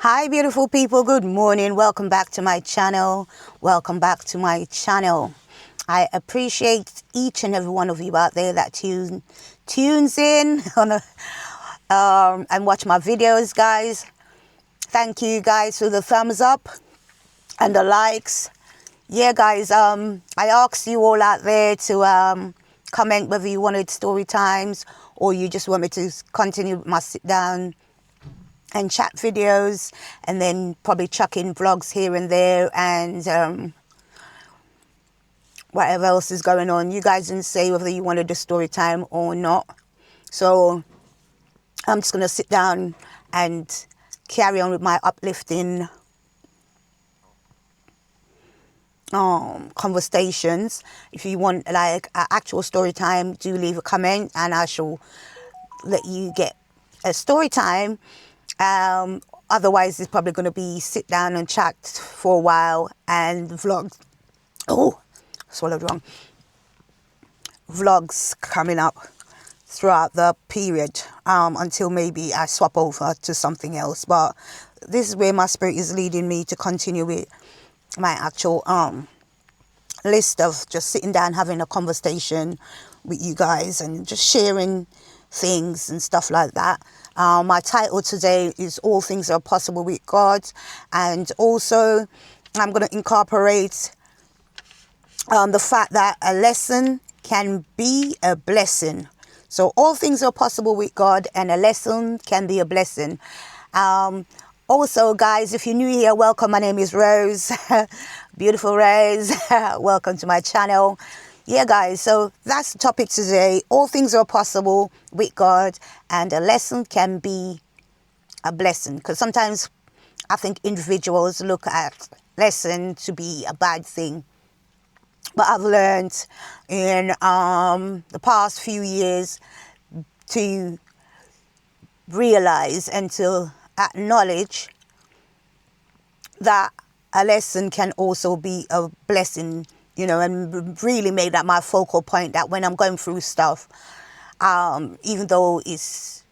Hi beautiful people, good morning. Welcome back to my channel. I appreciate each and every one of you out there that tunes in and watch my videos, guys. Thank you guys for the thumbs up and the likes. Yeah guys, I asked you all out there to comment whether you wanted story times or you just want me to continue my sit down and chat videos, and then probably chuck in vlogs here and there, and whatever else is going on. You guys didn't say whether you wanted a story time or not, so I'm just gonna sit down and carry on with my uplifting conversations. If you want like an actual story time, do leave a comment and I shall let you get a story time. Otherwise it's probably going to be sit down and chat for a while and vlogs. Oh, swallowed wrong. Vlogs coming up throughout the period until maybe I swap over to something else. But this is where my spirit is leading me to continue with my actual list of just sitting down having a conversation with you guys and just sharing things and stuff like that. My title today is All Things Are Possible with God, and also I'm going to incorporate the fact that a lesson can be a blessing. So all things are possible with God and a lesson can be a blessing. Also guys, if you're new here, welcome. My name is Rose. Beautiful Rose. Welcome to my channel. Yeah guys, so that's the topic today. All things are possible with God and a lesson can be a blessing. Because sometimes I think individuals look at lesson to be a bad thing. But I've learned in the past few years to realize and to acknowledge that a lesson can also be a blessing, you know, and really made that my focal point, that when I'm going through stuff, even though it's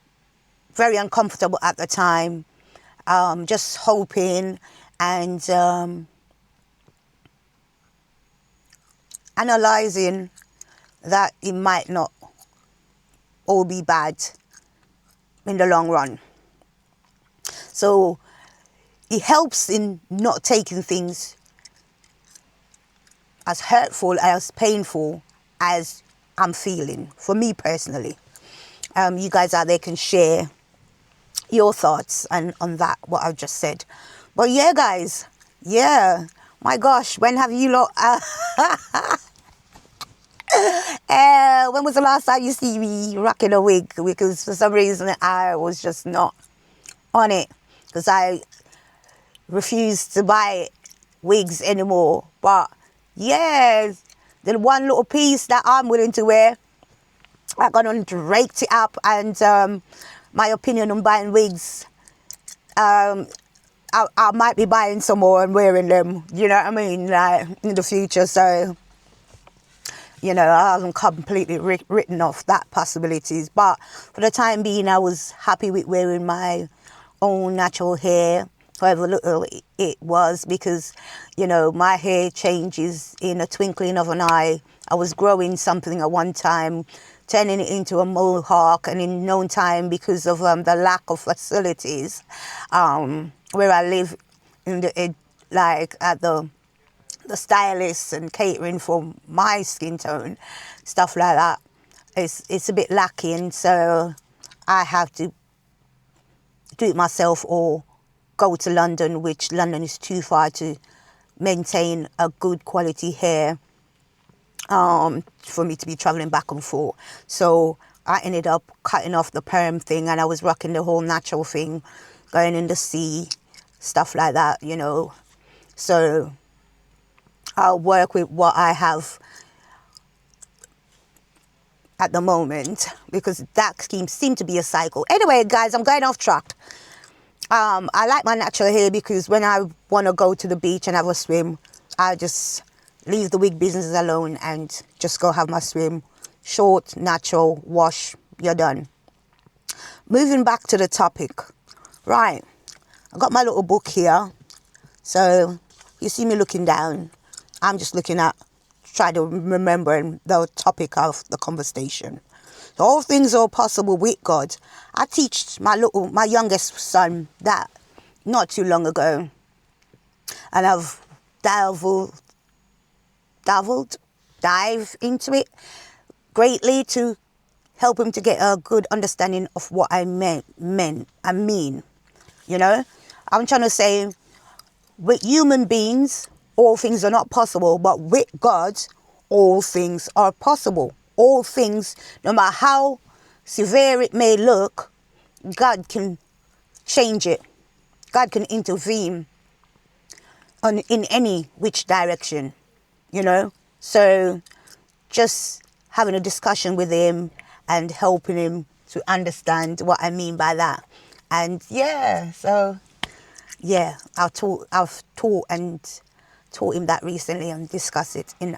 very uncomfortable at the time, just hoping and analyzing that it might not all be bad in the long run. So it helps in not taking things as hurtful, as painful as I'm feeling, for me personally. You guys out there can share your thoughts and on that, what I've just said. But yeah guys, yeah, my gosh, when have you lot when was the last time you see me rocking a wig? Because for some reason I was just not on it, because I refuse to buy wigs anymore. But yeah, the one little piece that I'm willing to wear, I got on raked it up, and my opinion on buying wigs, I might be buying some more and wearing them, you know what I mean, like in the future. So you know, I haven't completely written off that possibilities, but for the time being I was happy with wearing my own natural hair, however little it was, because you know my hair changes in a twinkling of an eye. I was growing something at one time, turning it into a mohawk, and in no time, because of the lack of facilities where I live in the like at the stylists and catering for my skin tone, stuff like that, it's a bit lacking. So I have to do it myself or go to London, which London is too far to maintain a good quality hair for me to be traveling back and forth. So I ended up cutting off the perm thing, and I was rocking the whole natural thing, going in the sea, stuff like that, you know. So I'll work with what I have at the moment, because that seems to be a cycle. Anyway guys, I'm going off track. I like my natural hair because when I want to go to the beach and have a swim, I just leave the wig business alone and just go have my swim. Short, natural, wash, you're done. Moving back to the topic. Right, I got my little book here. So you see me looking down. I'm just looking at, try to remember the topic of the conversation. So all things are possible with God. I teach my youngest son that not too long ago. And I've dive into it greatly to help him to get a good understanding of what I mean. You know, I'm trying to say, with human beings, all things are not possible, but with God, all things are possible. All things, no matter how severe it may look, God can change it. God can intervene in any which direction, you know. So just having a discussion with him and helping him to understand what I mean by that. And yeah, so yeah, I've taught him that recently and discuss it in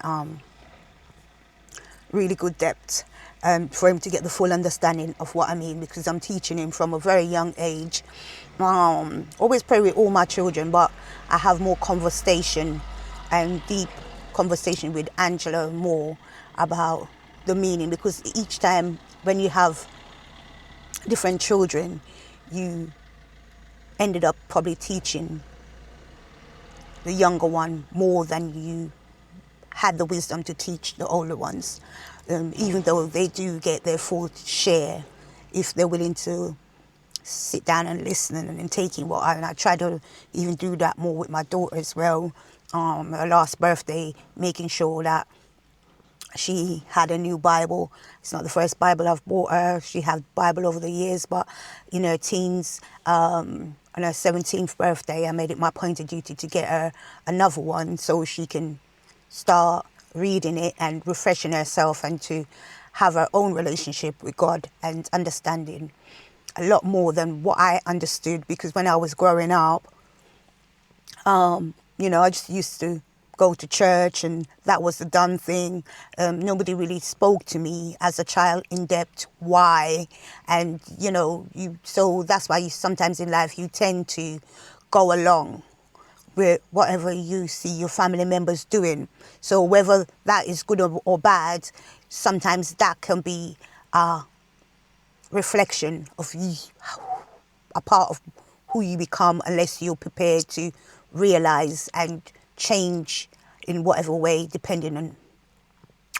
really good depth, for him to get the full understanding of what I mean, because I'm teaching him from a very young age. Always pray with all my children, but I have more conversation and deep conversation with Angela more about the meaning, because each time when you have different children, you ended up probably teaching the younger one more than you had the wisdom to teach the older ones, even though they do get their full share if they're willing to sit down and listen and taking what I try to even do that more with my daughter as well. Her last birthday, making sure that she had a new Bible. It's not the first Bible I've bought her. She had Bible over the years, but in her teens, on her 17th birthday, I made it my point of duty to get her another one so she can start reading it and refreshing herself, and to have her own relationship with God and understanding a lot more than what I understood. Because when I was growing up, you know, I just used to go to church and that was the done thing. Nobody really spoke to me as a child in depth why. And, you know, so that's why sometimes in life you tend to go along with whatever you see your family members doing. So whether that is good or bad, sometimes that can be a reflection of you, a part of who you become, unless you're prepared to realize and change in whatever way, depending on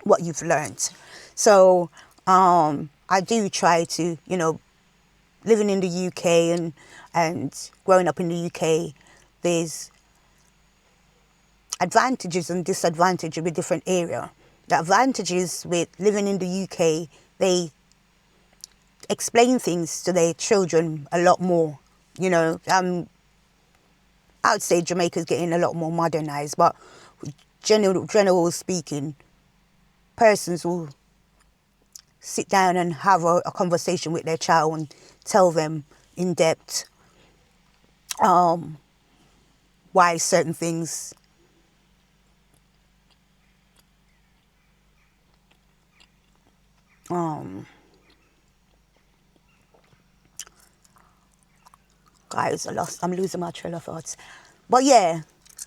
what you've learned. So I do try to, you know, living in the UK and growing up in the UK, there's advantages and disadvantages with different area. The advantages with living in the UK, they explain things to their children a lot more. You know, I would say Jamaica's getting a lot more modernized, but general speaking, persons will sit down and have a conversation with their child and tell them in depth why certain things guys, I'm losing my trail of thoughts. But yeah,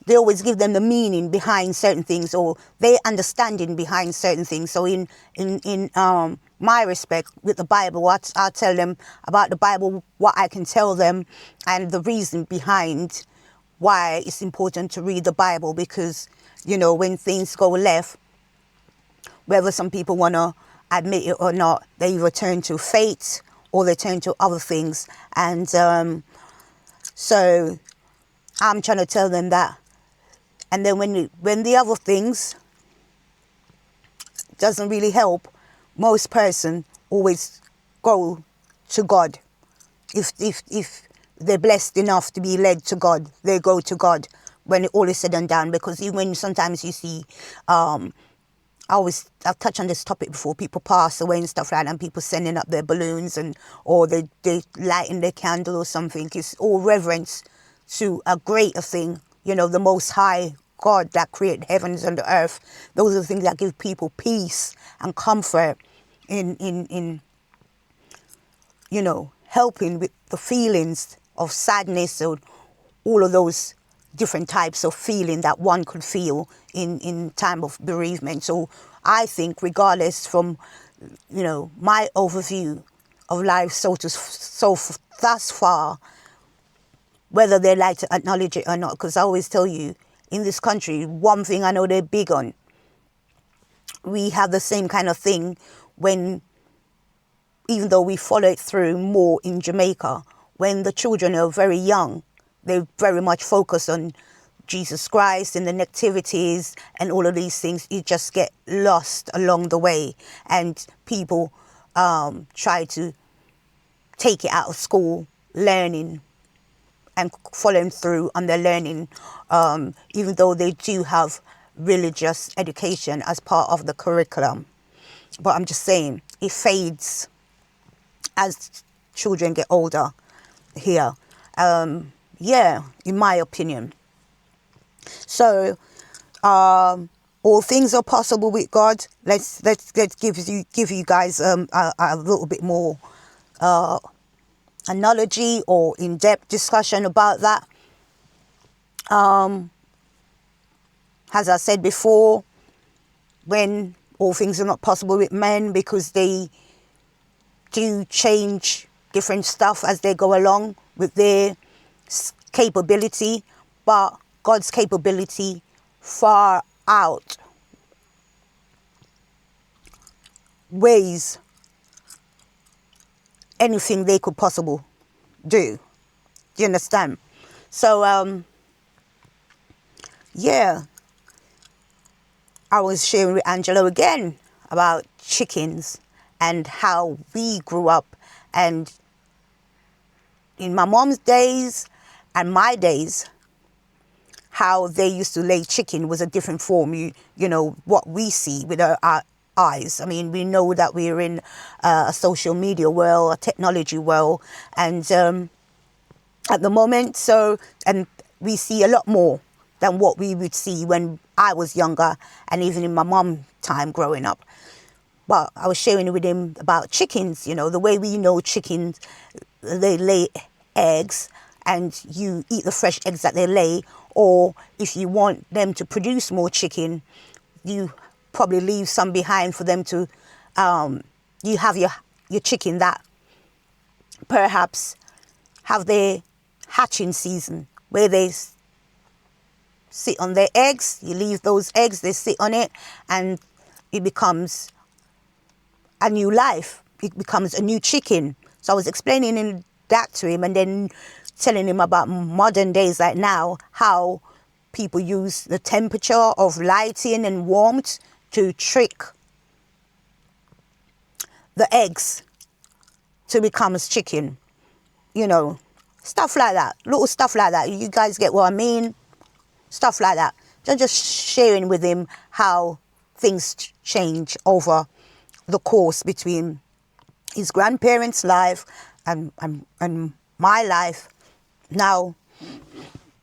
they always give them the meaning behind certain things, or their understanding behind certain things. So in my respect with the Bible, what I tell them about the Bible, what I can tell them, and the reason behind why it's important to read the Bible. Because, you know, when things go left, whether some people want to admit it or not, they either turn to faith or they turn to other things. And so I'm trying to tell them that. And then when the other things doesn't really help, most person always go to God. If they're blessed enough to be led to God, they go to God when it all is said and done. Because even when sometimes you see, I've touched on this topic before, people pass away and stuff like that, and people sending up their balloons or they lighting their candle or something. It's all reverence to a greater thing, you know, the Most High God that created heavens and the earth. Those are the things that give people peace and comfort in you know, helping with the feelings of sadness all of those different types of feeling that one could feel in time of bereavement. So I think regardless from, my overview of life thus far, whether they like to acknowledge it or not, because I always tell you, in this country, one thing I know they're big on, we have the same kind of thing when, even though we follow it through more in Jamaica, when the children are very young, they very much focus on Jesus Christ and the nativities and all of these things. You just get lost along the way, and people try to take it out of school, learning and following through on their learning, even though they do have religious education as part of the curriculum. But I'm just saying, it fades as children get older here. Yeah, in my opinion. So, all things are possible with God. Let's give you guys a little bit more analogy or in-depth discussion about that. As I said before, when all things are not possible with men, because they do change different stuff as they go along with their capability, but God's capability far outweighs anything they could possibly do. Do you understand? So, yeah, I was sharing with Angelo again about chickens and how we grew up, and in my mom's days and my days, how they used to lay chicken was a different form. You know, what we see with our eyes. I mean, we know that we're in a social media world, a technology world, and at the moment, and we see a lot more than what we would see when I was younger and even in my mom's time growing up. But I was sharing with him about chickens, the way we know chickens, they lay eggs and you eat the fresh eggs that they lay, or if you want them to produce more chicken, you probably leave some behind for them to, you have your chicken that perhaps have their hatching season where they sit on their eggs. You leave those eggs, they sit on it, and it becomes a new life. It becomes a new chicken. So I was explaining that to him, and then telling him about modern days like now, how people use the temperature of lighting and warmth to trick the eggs to become as chicken. Stuff like that, little stuff like that. You guys get what I mean? Stuff like that. Just sharing with him how things change over the course between his grandparents' life and my life now,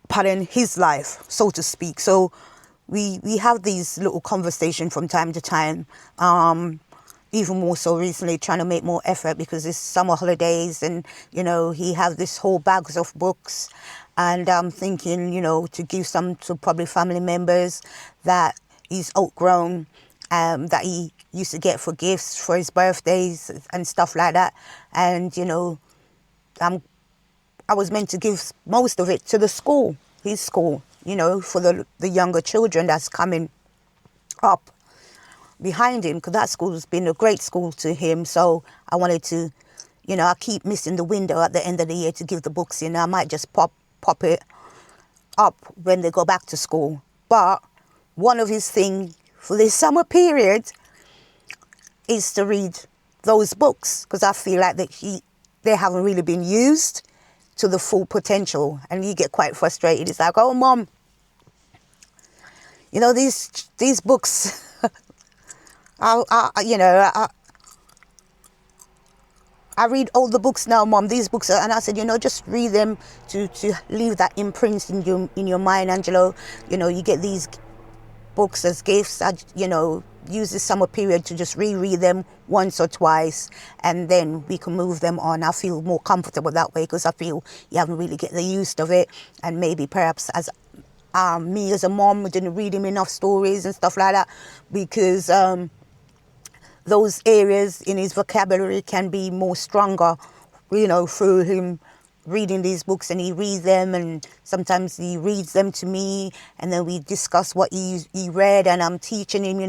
pardon, his life, so to speak. So we have these little conversations from time to time. Even more so recently, trying to make more effort because it's summer holidays, and he has this whole bags of books, and I'm thinking to give some to probably family members that he's outgrown, that he used to get for gifts for his birthdays and stuff like that. And I was meant to give most of it to the school, his school, for the younger children that's coming up behind him, because that school has been a great school to him. So I wanted to, I keep missing the window at the end of the year to give the books in. I might just pop it up when they go back to school. But one of his things for this summer period is to read those books, because I feel like they haven't really been used to the full potential, and you get quite frustrated. It's like, oh, Mom, these books. I read all the books now, Mom. These books, and I said, just read them to leave that imprint in your mind, Angelo. You get these books as gifts. I, use the summer period to just reread them once or twice, and then we can move them on. I feel more comfortable that way because I feel you haven't really get the use of it, and maybe perhaps as me as a mom didn't read him enough stories and stuff like that, because those areas in his vocabulary can be more stronger, through him reading these books, and he reads them, and sometimes he reads them to me, and then we discuss what he read, and I'm teaching him,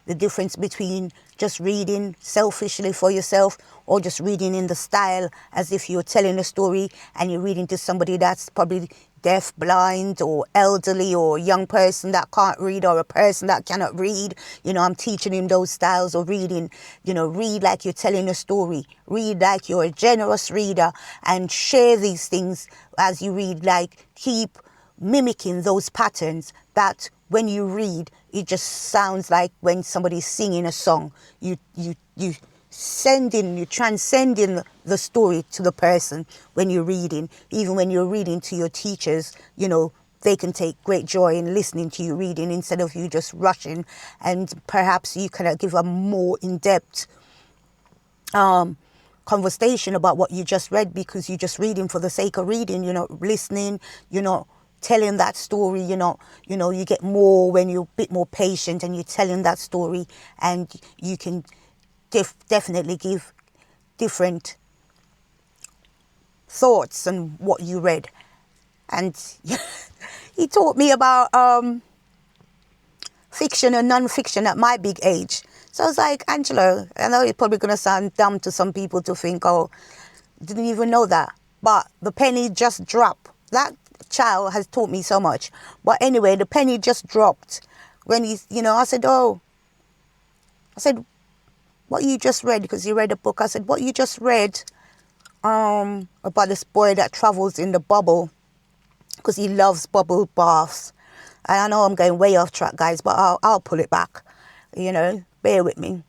the difference between just reading selfishly for yourself or just reading in the style as if you're telling a story and you're reading to somebody that's probably deaf, blind, or elderly, or a young person that can't read, or a person that cannot read. I'm teaching him those styles of reading. Read like you're telling a story. Read like you're a generous reader, and share these things as you read. Like, keep mimicking those patterns that when you read, it just sounds like when somebody's singing a song. You transcending the story to the person when you're reading. Even when you're reading to your teachers, they can take great joy in listening to you reading instead of you just rushing, and perhaps you can give a more in-depth conversation about what you just read, because you're just reading for the sake of reading. You're not listening, you're not telling that story. You get more when you're a bit more patient and you're telling that story, and you can definitely give different thoughts on what you read. And he taught me about fiction and non-fiction at my big age. So I was like, Angelo, I know it's probably going to sound dumb to some people to think, oh, didn't even know that. But the penny just dropped. That child has taught me so much. But anyway, the penny just dropped when I said, what you just read, because he read a book. I said, what you just read about this boy that travels in the bubble, because he loves bubble baths. And I know I'm going way off track, guys, but I'll pull it back. Bear with me.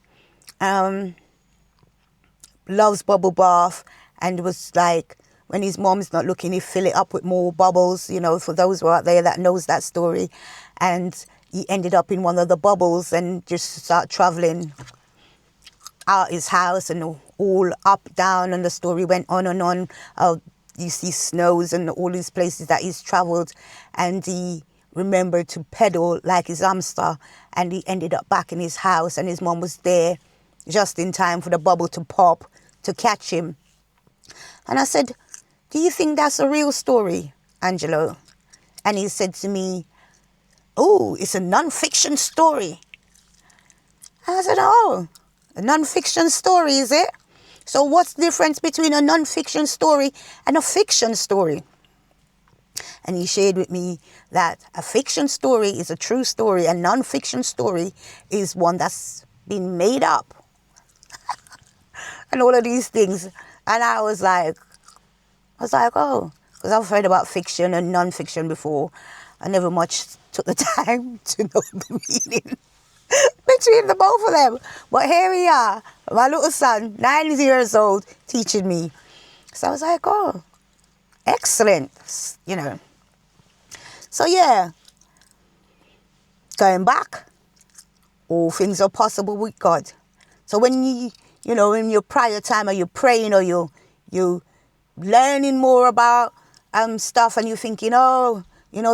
Loves bubble bath, and was like, when his mom's not looking, he fill it up with more bubbles, for those who are out there that knows that story. And he ended up in one of the bubbles and just start traveling out his house and all up, down, and the story went on and on. You see snows and all these places that he's traveled, and he remembered to pedal like his hamster, and he ended up back in his house, and his mom was there just in time for the bubble to pop to catch him. And I said, do you think that's a real story, Angelo? And he said to me, oh, it's a non-fiction story. And I said, oh, a non-fiction story, is it? So what's the difference between a non-fiction story and a fiction story? And he shared with me that a fiction story is a true story, and non-fiction story is one that's been made up. And all of these things. And I was like, oh, because I've heard about fiction and non-fiction before. I never much took the time to know the meaning between the both of them. But here we are, my little son, 9 years old, teaching me. So I was like, oh, excellent, So yeah, going back, all things are possible with God. So when in your prayer time, or you're praying, or you learning more about stuff, and you're thinking,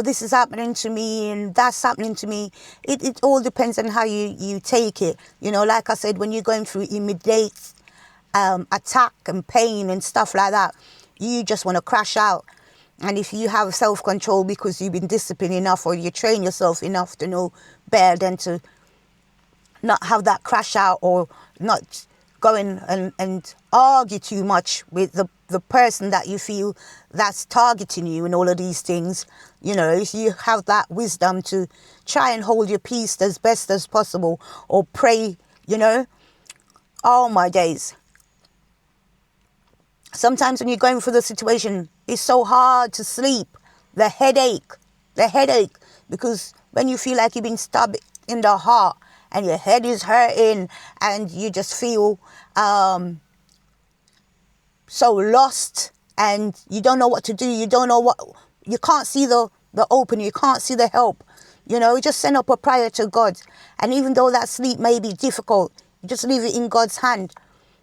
this is happening to me and that's happening to me. It all depends on how you take it. Like I said, when you're going through immediate attack and pain and stuff like that, you just want to crash out. And if you have self-control because you've been disciplined enough, or you train yourself enough to know better than to not have that crash out, or not go in and argue too much with the person that you feel that's targeting you and all of these things. If you have that wisdom to try and hold your peace as best as possible, or pray, oh my days. Sometimes when you're going through the situation, it's so hard to sleep. The headache, because when you feel like you've been stabbed in the heart, and your head is hurting, and you just feel so lost, and you don't know what to do. You can't see the opening. You can't see the help. You know, just send up a prayer to God. And even though that sleep may be difficult, you just leave it in God's hand.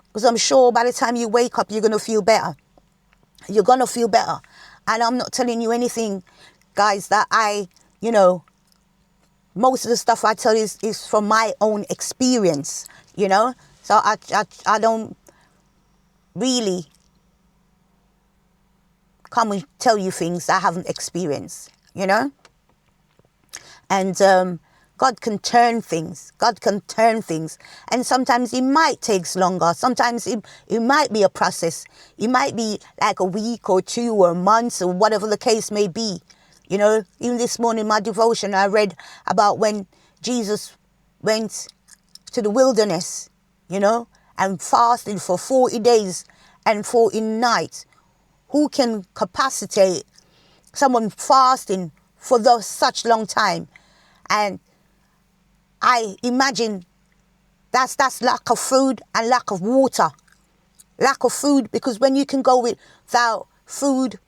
Because I'm sure by the time you wake up, you're going to feel better. You're going to feel better. And I'm not telling you anything, guys, that most of the stuff I tell you is from my own experience, you know. So I don't really come and tell you things I haven't experienced, you know. And God can turn things. God can turn things. And sometimes it might take longer. Sometimes it might be a process. It might be like a week or 2 or months or whatever the case may be. You know, even this morning, my devotion, I read about when Jesus went to the wilderness, you know, and fasted for 40 days and 40 nights. Who can capacitate someone fasting for such long time? And I imagine that's lack of food and lack of water. Lack of food, because when you can go without food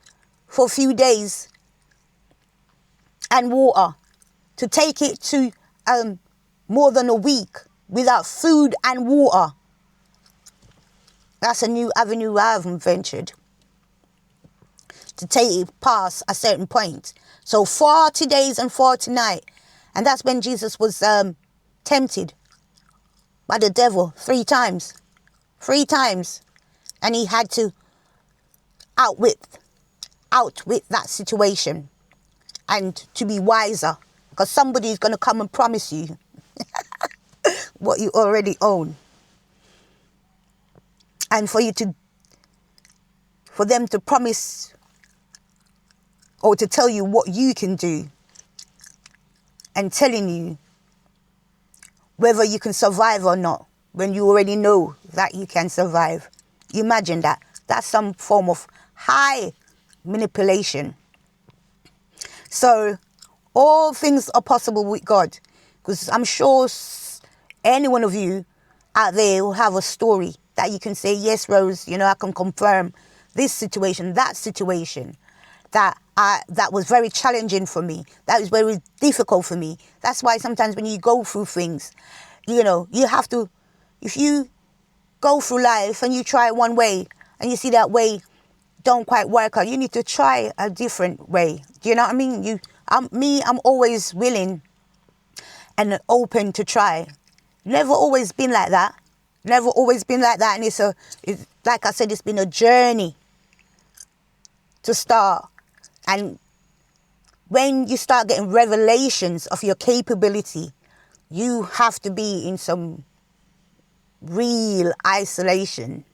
for a few days and water, to take it to more than a week without food and water, that's a new avenue I haven't ventured. To take it past a certain point. So 40 days and 40 nights. And that's when Jesus was tempted by the devil 3 times. 3 times. And he had to outwit that situation. And to be wiser. Because somebody's going to come and promise you what you already own. And for them to promise or to tell you what you can do, and telling you whether you can survive or not, when you already know that you can survive. You imagine that. That's some form of high manipulation. So all things are possible with God, because I'm sure any one of you out there will have a story that you can say, yes, Rose, you know, I can confirm this situation, that situation, that was very challenging for me. That was very difficult for me. That's why sometimes when you go through things, you know, you have to, if you go through life and you try one way and you see that way don't quite work out, you need to try a different way. Do you know what I mean? I'm always willing and open to try. Never always been like that. Never always been like that. And it's like I said, it's been a journey to start. And when you start getting revelations of your capability, you have to be in some real isolation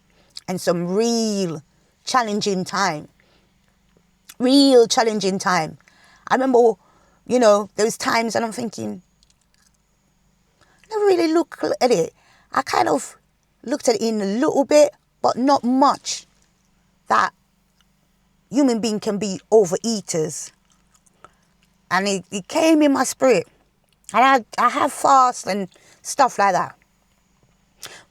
and some real challenging time. Real challenging time. I remember, you know, those times and I'm thinking, I never really looked at it. I kind of looked at it in a little bit, but not much. That human being can be overeaters. And it came in my spirit. And I have fast and stuff like that.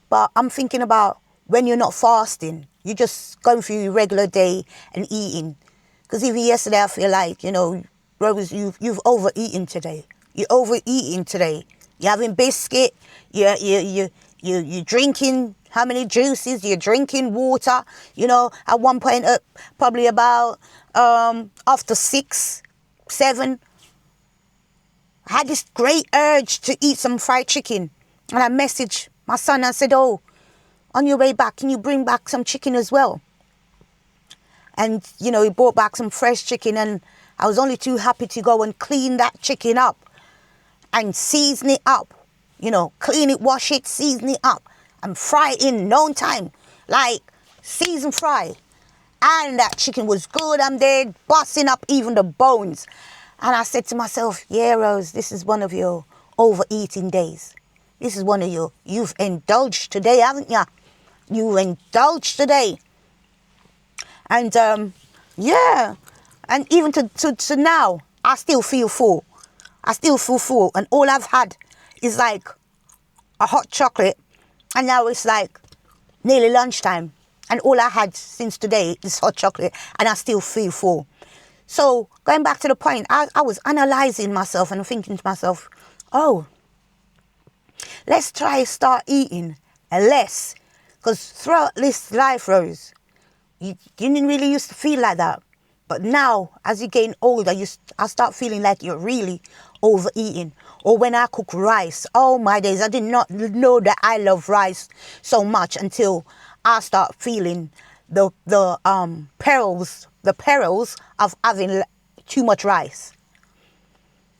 But I'm thinking about when you're not fasting, you're just going through your regular day and eating. Because even yesterday I feel like, you know, Rose, you've overeaten today. You're overeating today. You're having biscuit. You're drinking how many juices? You're drinking water. You know, at one point, probably about after 6, 7, I had this great urge to eat some fried chicken. And I messaged my son and said, oh, on your way back, can you bring back some chicken as well? And, you know, he brought back some fresh chicken and I was only too happy to go and clean that chicken up and season it up. You know, clean it, wash it, season it up and fry it in no time. Like, season fry. And that chicken was good. I'm there busting up even the bones. And I said to myself, yeah, Rose, this is one of your overeating days. This is one of you've indulged today, haven't you? You've indulged today. And, yeah. And even to now, I still feel full. I still feel full. And all I've had is like a hot chocolate. And now it's like nearly lunchtime. And all I had since today is hot chocolate. And I still feel full. So going back to the point, I was analysing myself and thinking to myself, oh, let's try start eating less. Because throughout this life, Rose, you didn't really used to feel like that. But now, as you getting older, I start feeling like you're really overeating. Or when I cook rice, oh my days, I did not know that I love rice so much until I start feeling the perils of having too much rice.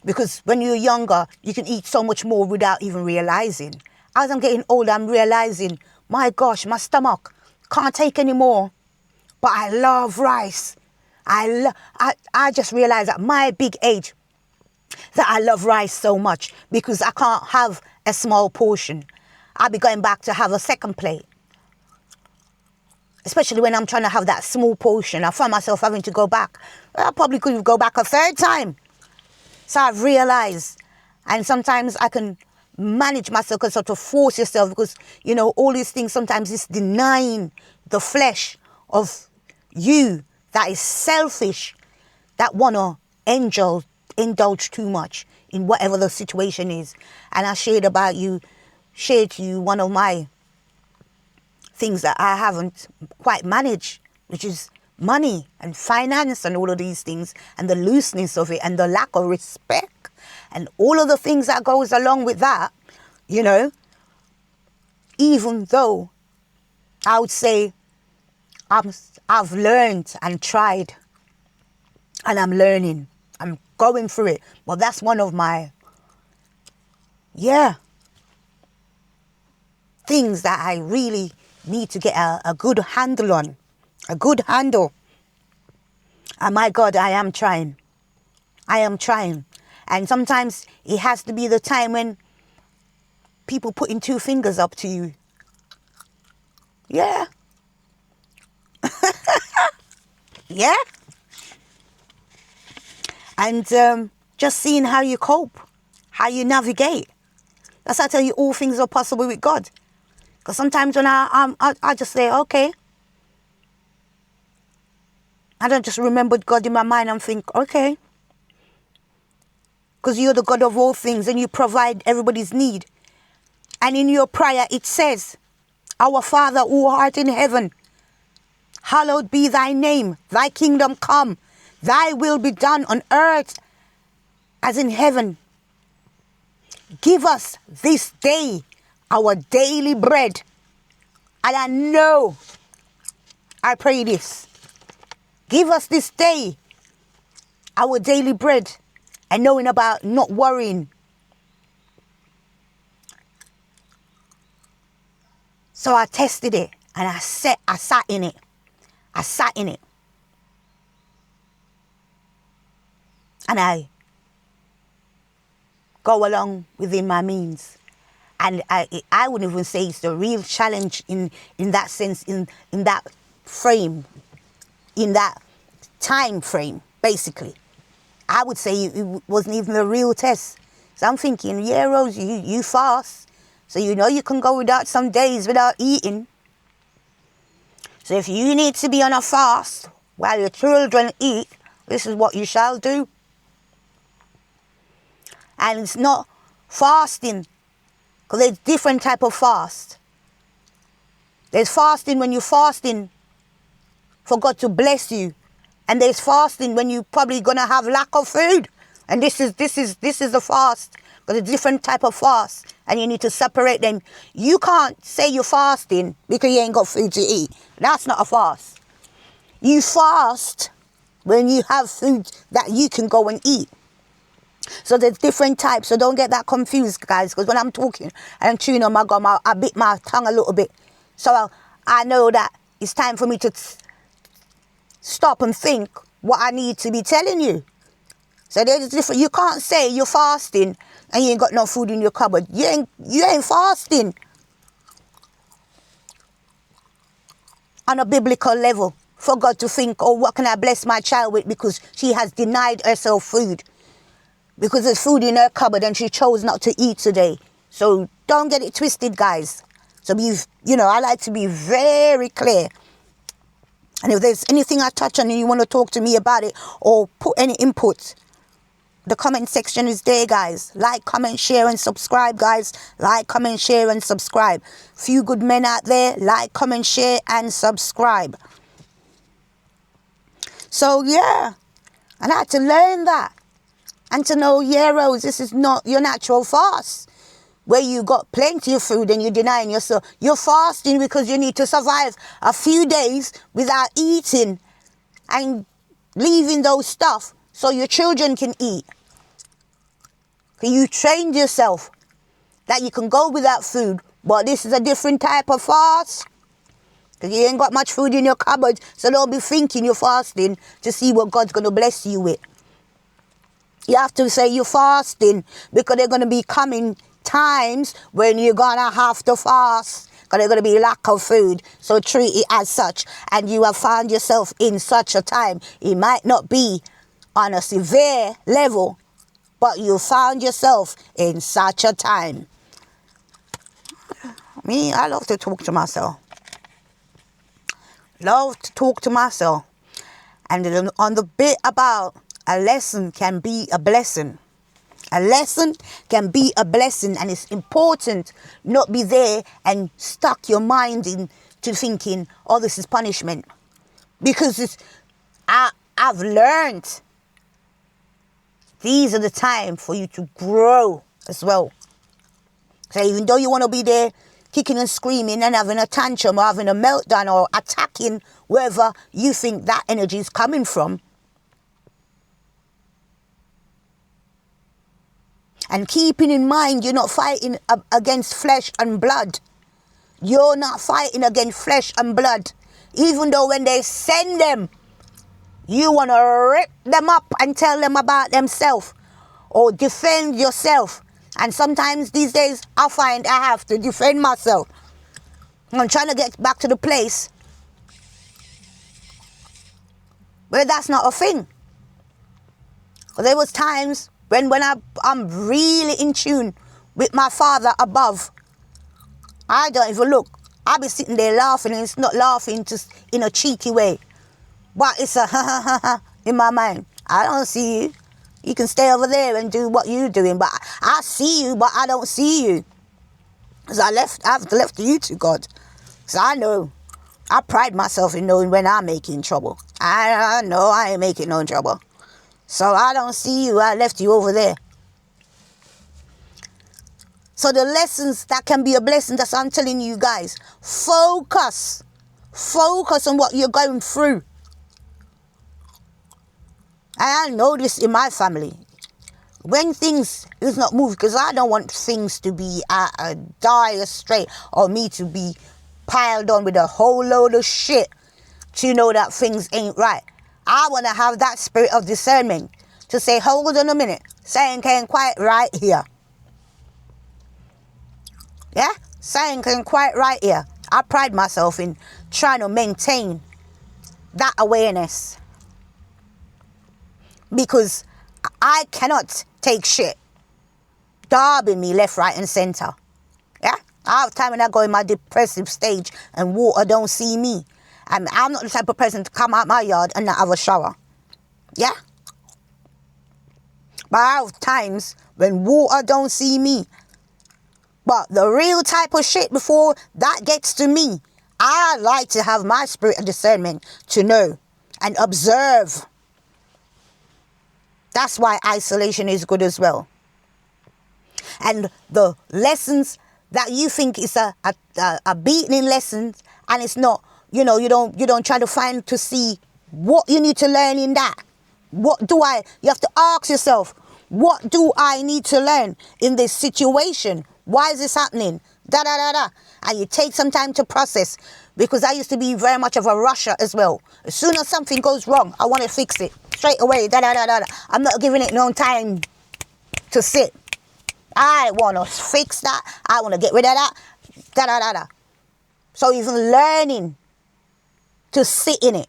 Because when you're younger, you can eat so much more without even realizing. As I'm getting older, I'm realizing, my gosh, my stomach can't take any more. But I love rice. I just realized at my big age that I love rice so much because I can't have a small portion. I'll be going back to have a second plate. Especially when I'm trying to have that small portion. I find myself having to go back. I probably could go back a third time. So I've realized, and sometimes I can manage myself and sort of force yourself because, you know, all these things sometimes is denying the flesh of you that is selfish, that want to indulge too much in whatever the situation is. And I shared to you one of my things that I haven't quite managed, which is money and finance and all of these things and the looseness of it and the lack of respect and all of the things that goes along with that, you know. Even though I would say I've learned and tried and I'm learning, I'm going through it, but that's one of my things that I really need to get a good handle on. A good handle. And my God, I am trying. And sometimes it has to be the time when people putting two fingers up to you. Yeah. Yeah. And just seeing how you cope, how you navigate. That's how I tell you all things are possible with God. Because sometimes when I just say, okay. I don't just remember God in my mind and think, okay. Because you're the God of all things and you provide everybody's need. And in your prayer it says, our Father who art in heaven, hallowed be thy name, thy kingdom come, thy will be done on earth as in heaven. Give us this day our daily bread. And I know, I pray this. Give us this day our daily bread. And knowing about not worrying. So I tested it and I sat in it. And I go along within my means. And I wouldn't even say it's the real challenge in that sense, in that frame, in that time frame, basically. I would say it wasn't even a real test. So I'm thinking, yeah, Rose, you fast. So you know you can go without some days without eating. So if you need to be on a fast while your children eat, this is what you shall do. And it's not fasting, because there's different type of fast. There's fasting when you're fasting for God to bless you. And there's fasting when you're probably going to have lack of food. And this is the fast. But a different type of fast. And you need to separate them. You can't say you're fasting because you ain't got food to eat. That's not a fast. You fast when you have food that you can go and eat. So there's different types. So don't get that confused, guys. Because when I'm talking and I'm chewing on my gum, I bit my tongue a little bit. So I know that it's time for me to stop and think what I need to be telling you. So there's different. You can't say you're fasting and you ain't got no food in your cupboard. You ain't fasting on a biblical level for God to think, oh, what can I bless my child with because she has denied herself food. Because there's food in her cupboard and she chose not to eat today. So don't get it twisted, guys. So I like to be very clear And if there's anything I touch on and you want to talk to me about it or put any input, the comment section is there, guys. Like, comment, share, and subscribe, guys. Like, comment, share, and subscribe. Few good men out there. Like, comment, share, and subscribe. So, yeah. And I had to learn that. And to know, yeah, Rose, this is not your natural fast. Where you got plenty of food and you're denying yourself. You're fasting because you need to survive a few days without eating and leaving those stuff so your children can eat. You trained yourself that you can go without food, but this is a different type of fast. Because you ain't got much food in your cupboard, so don't be thinking you're fasting to see what God's going to bless you with. You have to say you're fasting because there are going to be coming times when you're going to have to fast. Because there's going to be lack of food. So treat it as such. And you have found yourself in such a time. It might not be on a severe level, but you found yourself in such a time. Me, I love to talk to myself. Love to talk to myself. And on the bit about a lesson can be a blessing. A lesson can be a blessing, and it's important not be there and stuck your mind into thinking, oh, this is punishment. Because I've learned these are the time for you to grow as well. So even though you want to be there kicking and screaming and having a tantrum or having a meltdown or attacking wherever you think that energy is coming from, and keeping in mind you're not fighting against flesh and blood. You're not fighting against flesh and blood. Even though when they send them, you want to rip them up and tell them about themselves or defend yourself. And sometimes these days I find I have to defend myself. I'm trying to get back to the place where that's not a thing. There was times when I'm really in tune with my Father above, I don't even look. I'll be sitting there laughing, and it's not laughing just in a cheeky way. But it's a ha ha ha ha in my mind. I don't see you. You can stay over there and do what you're doing. But I see you, but I don't see you. Because I've left you to God. So I know. I pride myself in knowing when I'm making trouble. I know I ain't making no trouble. So I don't see you. I left you over there. So the lessons that can be a blessing, that's what I'm telling you guys. Focus. Focus on what you're going through. And I know this in my family. When things is not moved, because I don't want things to be dire straight or me to be piled on with a whole load of shit to know that things ain't right. I want to have that spirit of discernment to say, hold on a minute, something ain't quite right here. Yeah? Something ain't quite right here. I pride myself in trying to maintain that awareness. Because I cannot take shit dabbing me left, right, and center. Yeah? I have time when I go in my depressive stage and water don't see me. And I'm not the type of person to come out my yard and not have a shower. Yeah? But I have times when water don't see me. But the real type of shit, before that gets to me, I like to have my spirit of discernment to know and observe. That's why isolation is good as well. And the lessons that you think is a beating in lessons, and it's not, you don't try to find to see what you need to learn in that. You have to ask yourself, what do I need to learn in this situation? Why is this happening? And you take some time to process, because I used to be very much of a rusher as well. As soon as something goes wrong, I want to fix it straight away. I'm not giving it no time to sit. I want to fix that. I want to get rid of that. So even learning to sit in it.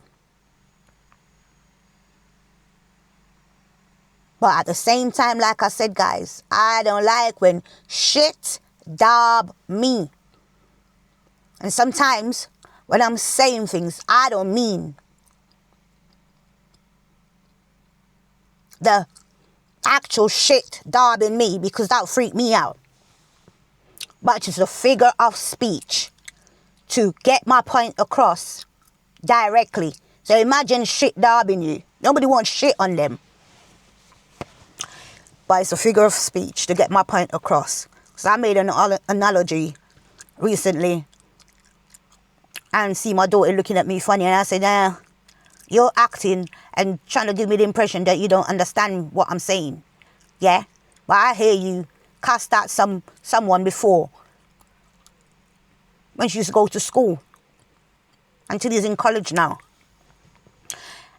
But at the same time, like I said, guys, I don't like when shit dab me. And sometimes when I'm saying things, I don't mean the actual shit daubing me, because that freaked me out. But it's a figure of speech to get my point across directly. So imagine shit daubing you. Nobody wants shit on them. But it's a figure of speech to get my point across. So I made an analogy recently and see my daughter looking at me funny, and I said, you're acting and trying to give me the impression that you don't understand what I'm saying. Yeah? But I hear you cast out someone before when she used to go to school until he's in college now.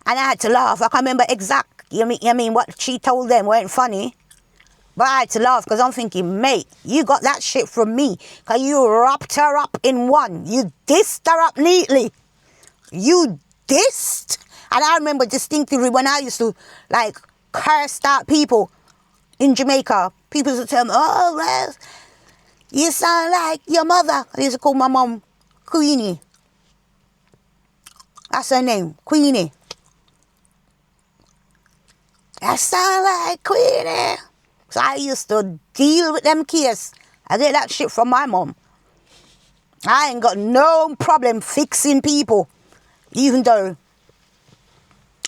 And I had to laugh. I can't remember exact. You mean what she told them weren't funny. But I had to laugh because I'm thinking, mate, you got that shit from me. Because you wrapped her up in one. You dissed her up neatly. You dissed. And I remember distinctively when I used to, like, curse out people in Jamaica. People used to tell me, oh, well, you sound like your mother. I used to call my mom Queenie. That's her name, Queenie. I sound like Queenie. So I used to deal with them kids. I get that shit from my mom. I ain't got no problem fixing people. Even though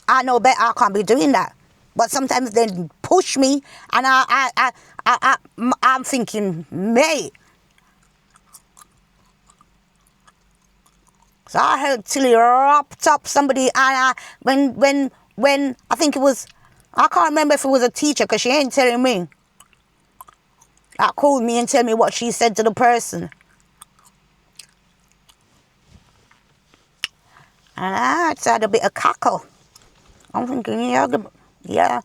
I know better, I can't be doing that. But sometimes they push me and I'm thinking, mate. So I heard Tilly wrapped up somebody, and when I think it was, I can't remember if it was a teacher because she ain't telling me. That called me and tell me what she said to the person. And I had a bit of cackle. I'm thinking, yeah.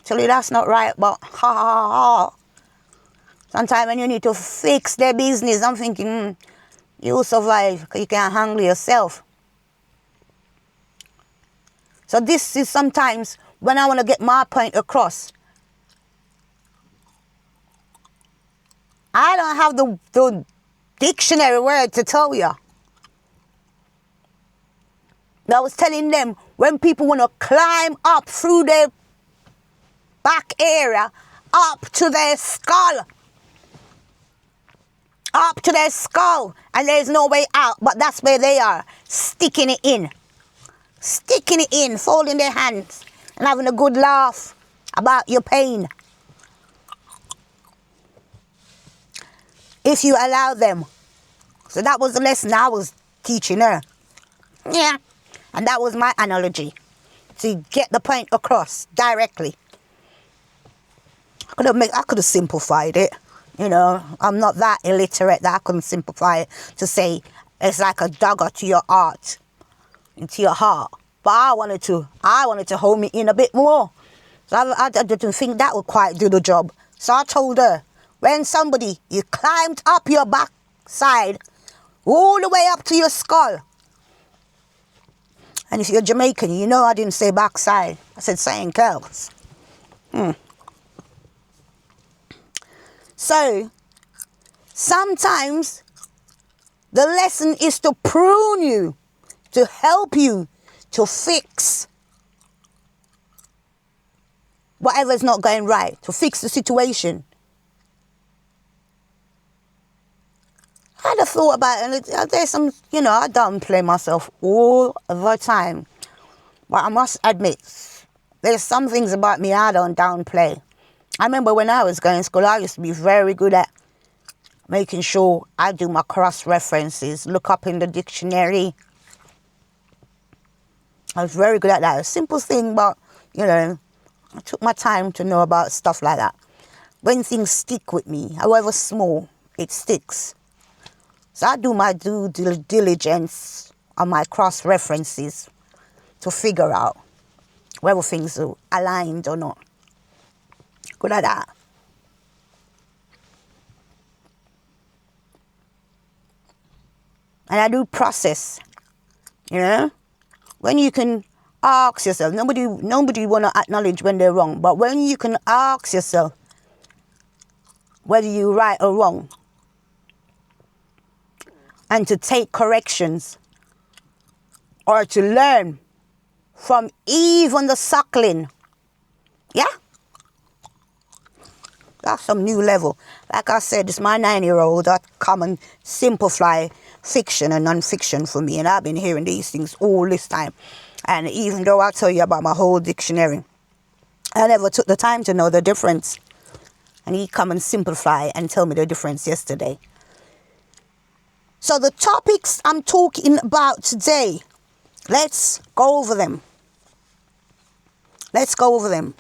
Tilly, that's not right, but ha ha ha. Sometimes when you need to fix their business, I'm thinking, you'll survive because you can't handle yourself. So this is sometimes when I want to get my point across. I don't have the dictionary word to tell you. I was telling them, when people want to climb up through their back area, up to their skull. Up to their skull. And there's no way out, but that's where they are. Sticking it in. Sticking it in, folding their hands, and having a good laugh about your pain. If you allow them. So that was the lesson I was teaching her. Yeah. And that was my analogy. To get the point across directly. I could have simplified it. You know, I'm not that illiterate that I couldn't simplify it to say it's like a dagger to your heart. Into your heart. But I wanted to hold me in a bit more. So I didn't think that would quite do the job. So I told her, when you climbed up your backside, all the way up to your skull. And if you're Jamaican, you know I didn't say backside. I said saying curls. So, sometimes the lesson is to prune you, to help you, to fix whatever's not going right, to fix the situation. I had a thought about it, and there's some, I downplay myself all the time. But I must admit, there's some things about me I don't downplay. I remember when I was going to school, I used to be very good at making sure I do my cross-references, look up in the dictionary. I was very good at that. A simple thing, but, I took my time to know about stuff like that. When things stick with me, however small, it sticks. So I do my due diligence on my cross-references to figure out whether things are aligned or not. Good at that. And I do process, When you can ask yourself, nobody want to acknowledge when they're wrong, but when you can ask yourself whether you're right or wrong, and to take corrections, or to learn from even the suckling That's some new level. Like I said, it's my 9-year-old that come and simplify fiction and non-fiction for me. And I've been hearing these things all this time. And even though I tell you about my whole dictionary, I never took the time to know the difference. And he come and simplify and tell me the difference yesterday. So the topics I'm talking about today, let's go over them. Let's go over them.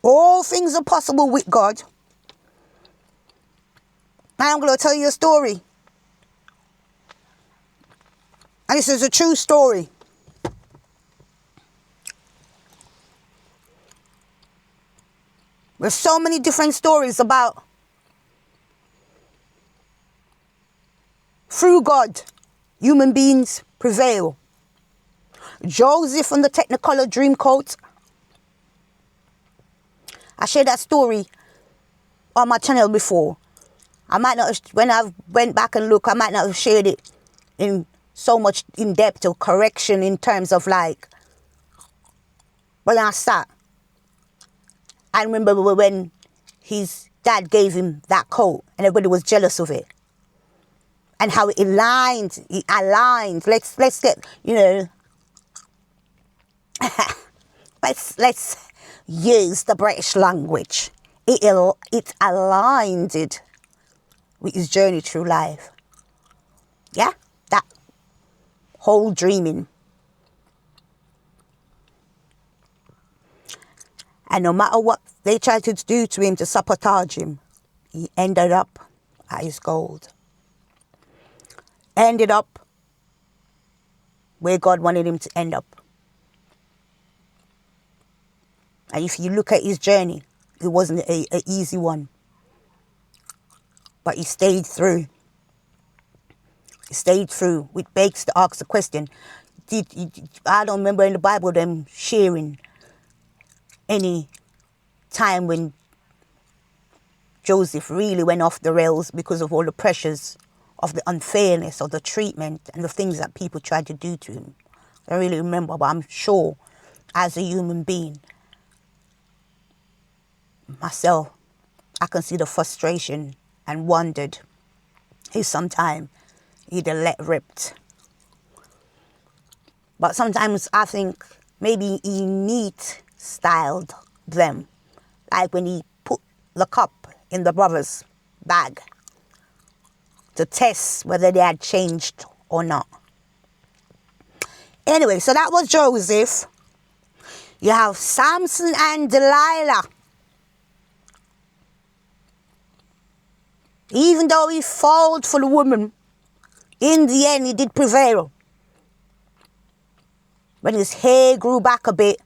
All things are possible with God. I'm going to tell you a story. And this is a true story. There's so many different stories about through God, human beings prevail. Joseph and the Technicolor Dreamcoat. I shared that story on my channel before. I might not have, when I went back and looked, I might not have shared it in so much in depth or correction in terms of like when I sat. I remember when his dad gave him that coat and everybody was jealous of it. And how it aligned. Let's get, you know, let's use the British language. It aligned it with his journey through life. Yeah, that whole dreaming. And no matter what they tried to do to him to sabotage him, he ended up at his gold. Ended up where God wanted him to end up. And if you look at his journey, it wasn't an easy one. But he stayed through. He stayed through, which begs to ask the question, I don't remember in the Bible them sharing any time when Joseph really went off the rails because of all the pressures of the unfairness of the treatment and the things that people tried to do to him. I don't really remember, but I'm sure as a human being, myself, I can see the frustration and wondered if sometime he'd have let ripped. But sometimes I think maybe he neat styled them. Like when he put the cup in the brother's bag to test whether they had changed or not. Anyway, so that was Joseph. You have Samson and Delilah. Even though he fought for the woman, in the end he did prevail. When his hair grew back a bit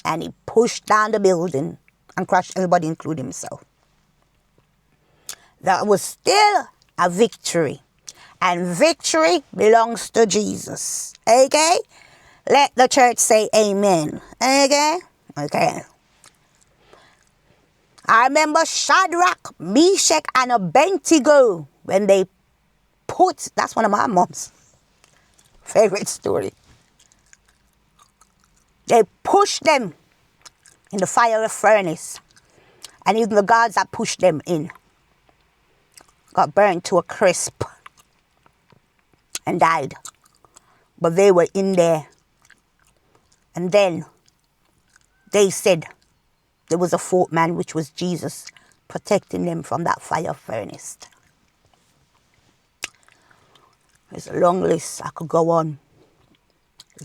and he pushed down the building and crushed everybody, including himself. That was still a victory. And victory belongs to Jesus. Okay? Let the church say amen. Okay? Okay. I remember Shadrach, Meshach, and Abednego when they put, that's one of my mom's favorite story. They pushed them in the fiery furnace. And even the guards that pushed them in got burnt to a crisp and died. But they were in there. And then they said there was a fourth man, which was Jesus, protecting them from that fire furnace. There's a long list. I could go on.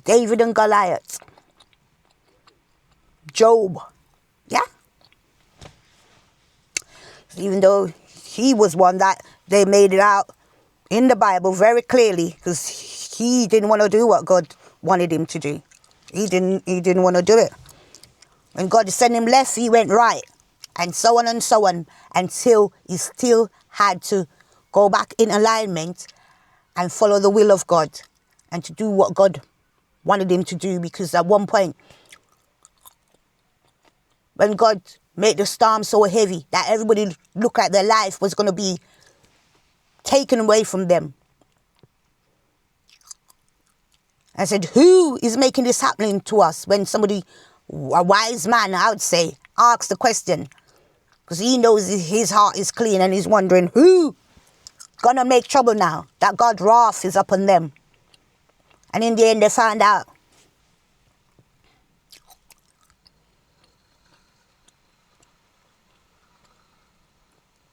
David and Goliath. Job. Yeah? Even though he was one that they made it out in the Bible very clearly, because he didn't want to do what God wanted him to do. He didn't want to do it. When God sent him left, he went right. And so on, until he still had to go back in alignment and follow the will of God and to do what God wanted him to do. Because at one point, when God made the storm so heavy that everybody looked like their life was going to be taken away from them. I said, who is making this happening to us? When somebody, a wise man, I would say, ask the question. Because he knows his heart is clean and he's wondering, who gonna make trouble now that God's wrath is upon them? And in the end, they found out.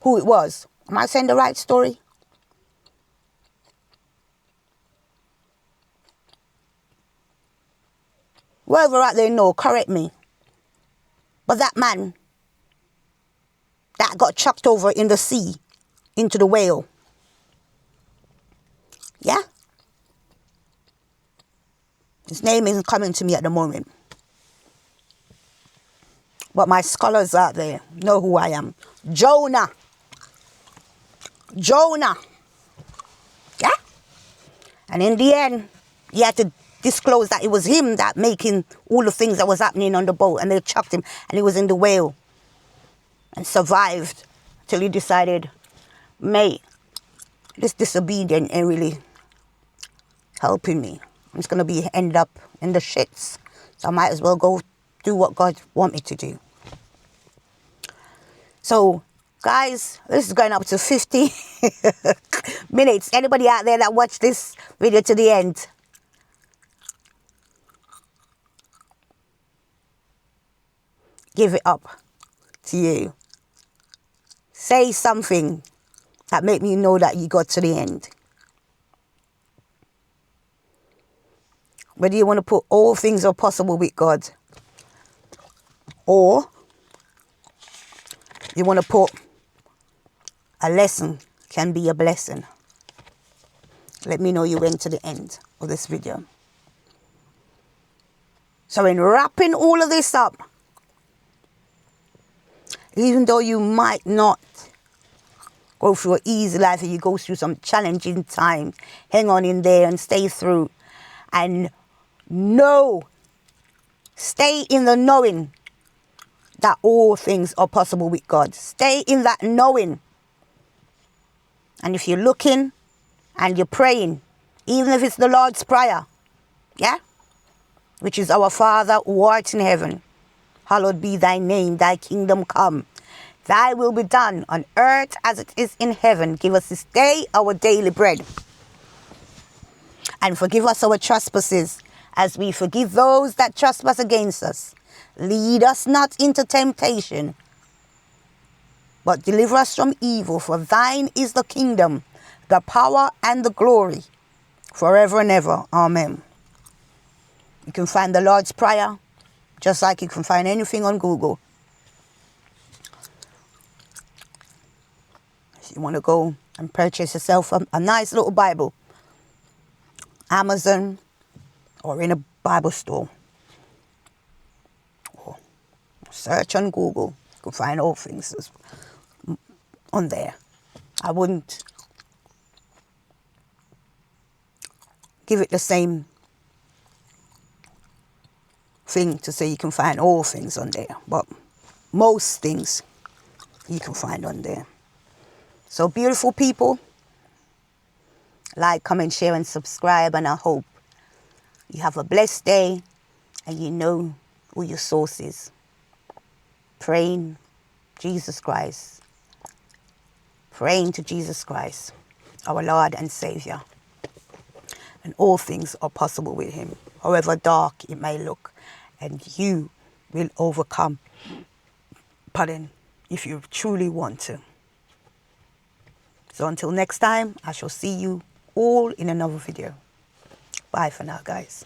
Who it was. Am I saying the right story? Whoever out there know, correct me. But that man that got chucked over in the sea into the whale. Yeah? His name isn't coming to me at the moment. But my scholars out there know who I am. Jonah. Jonah. Yeah? And in the end, he had to disclose that it was him that making all the things that was happening on the boat. And they chucked him and he was in the whale. And survived till he decided, mate, this disobedient ain't really helping me. I'm just going to end up in the shits. So I might as well go do what God want me to do. So, guys, this is going up to 50 minutes. Anybody out there that watched this video to the end? Give it up to you. Say something that make me know that you got to the end. Whether you want to put all things are possible with God, or you want to put a lesson can be a blessing. Let me know you went to the end of this video. So in wrapping all of this up, even though you might not go through an easy life and you go through some challenging times, hang on in there and stay through. And stay in the knowing that all things are possible with God. Stay in that knowing. And if you're looking and you're praying, even if it's the Lord's Prayer, yeah? Which is our Father who art in heaven. Hallowed be thy name, thy kingdom come. Thy will be done on earth as it is in heaven. Give us this day our daily bread. And forgive us our trespasses as we forgive those that trespass against us. Lead us not into temptation, but deliver us from evil. For thine is the kingdom, the power, and the glory, forever and ever. Amen. You can find the Lord's Prayer, just like you can find anything on Google. If you want to go and purchase yourself a nice little Bible, Amazon, or in a Bible store, or search on Google, you can find all things on there. I wouldn't give it the same thing to say you can find all things on there, but most things you can find on there. So beautiful people, like, comment, share and subscribe, and I hope you have a blessed day and you know who your source is. Praying Jesus Christ. Praying to Jesus Christ, our Lord and Savior. And all things are possible with him, however dark it may look. And you will overcome, if you truly want to. So until next time, I shall see you all in another video. Bye for now, guys.